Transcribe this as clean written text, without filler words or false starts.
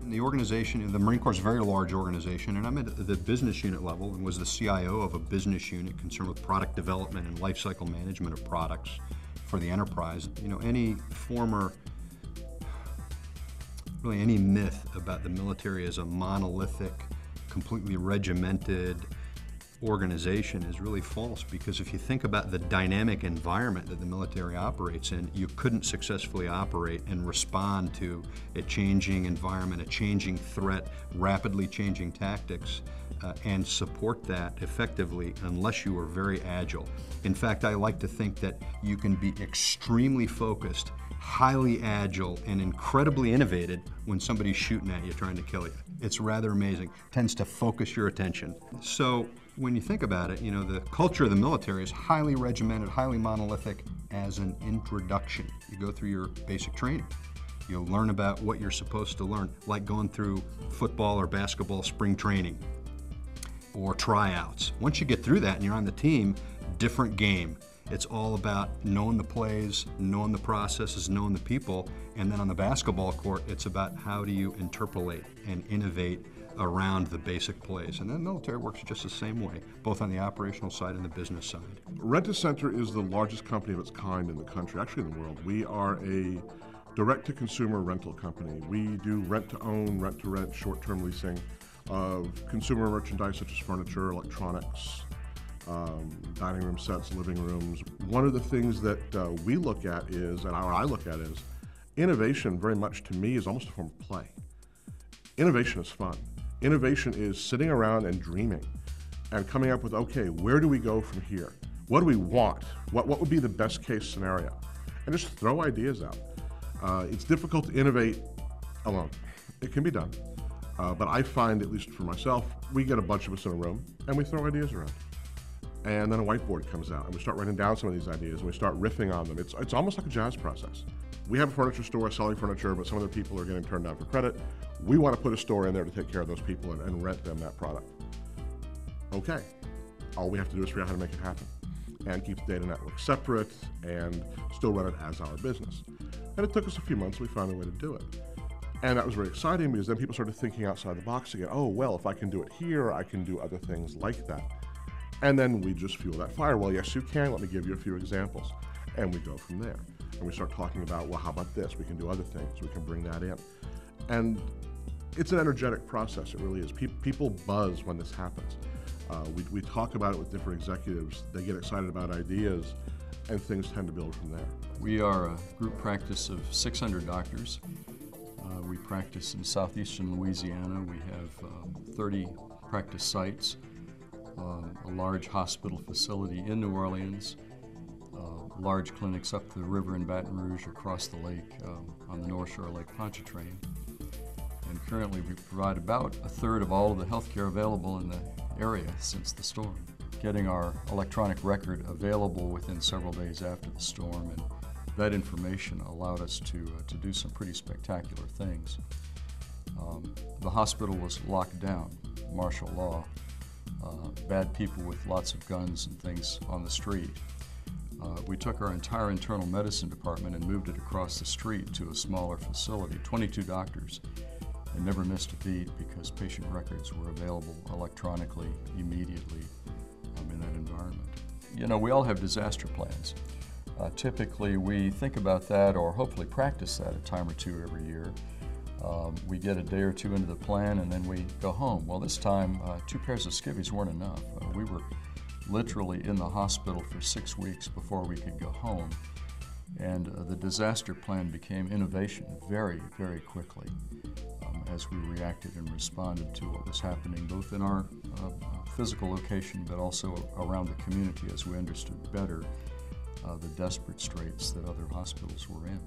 The organization, the Marine Corps is a very large organization, and I'm at the business unit level and was the CIO of a business unit concerned with product development and lifecycle management of products for the enterprise. You know, any myth about the military as a monolithic, completely regimented organization is really false, because if you think about the dynamic environment that the military operates in, you couldn't successfully operate and respond to a changing environment, a changing threat, rapidly changing tactics, and support that effectively unless you were very agile. In fact, I like to think that you can be extremely focused, highly agile, and incredibly innovative when somebody's shooting at you trying to kill you. It's rather amazing. It tends to focus your attention. So when you think about it, you know, the culture of the military is highly regimented, highly monolithic as an introduction. You go through your basic training. You'll learn about what you're supposed to learn, like going through football or basketball spring training or tryouts. Once you get through that and you're on the team, different game. It's all about knowing the plays, knowing the processes, knowing the people, and then on the basketball court, it's about how do you interpolate and innovate around the basic plays. And then the military works just the same way, both on the operational side and the business side. Rent-A-Center is the largest company of its kind in the country, actually in the world. We are a direct-to-consumer rental company. We do rent-to-own, rent-to-rent, short-term leasing of consumer merchandise such as furniture, electronics, dining room sets, living rooms. One of the things that we look at is, and I look at is, innovation very much to me is almost a form of play. Innovation is fun. Innovation is sitting around and dreaming and coming up with, okay, where do we go from here? What do we want? What would be the best case scenario? And just throw ideas out. It's difficult to innovate alone. It can be done. But I find, at least for myself, we get a bunch of us in a room and we throw ideas around. And then a whiteboard comes out and we start writing down some of these ideas and we start riffing on them. It's almost like a jazz process. We have a furniture store selling furniture, but some of the people are getting turned down for credit. We want to put a store in there to take care of those people and rent them that product. Okay, all we have to do is figure out how to make it happen and keep the data network separate and still run it as our business. And it took us a few months, we found a way to do it. And that was very exciting because then people started thinking outside the box again. Oh, well, if I can do it here, I can do other things like that. And then we just fuel that fire. Well, yes, you can. Let me give you a few examples. And we go from there. And we start talking about, well, how about this? We can do other things. We can bring that in. And it's an energetic process. It really is. People buzz when this happens. We talk about it with different executives. They get excited about ideas, and things tend to build from there. We are a group practice of 600 doctors. We practice in southeastern Louisiana. We have 30 practice sites, a large hospital facility in New Orleans, large clinics up the river in Baton Rouge, across the lake on the North Shore of Lake Pontchartrain. And currently we provide about a third of all of the healthcare available in the area since the storm. Getting our electronic record available within several days after the storm, and that information allowed us to do some pretty spectacular things. The hospital was locked down, martial law, bad people with lots of guns and things on the street. We took our entire internal medicine department and moved it across the street to a smaller facility, 22 doctors, and never missed a beat because patient records were available electronically immediately in that environment. You know, we all have disaster plans. Typically we think about that, or hopefully practice that, a time or two every year. We get a day or two into the plan and then we go home. Well, this time 2 pairs of skivvies weren't enough. We were literally in the hospital for 6 weeks before we could go home. And the disaster plan became innovation very, very quickly as we reacted and responded to what was happening both in our physical location but also around the community as we understood better the desperate straits that other hospitals were in.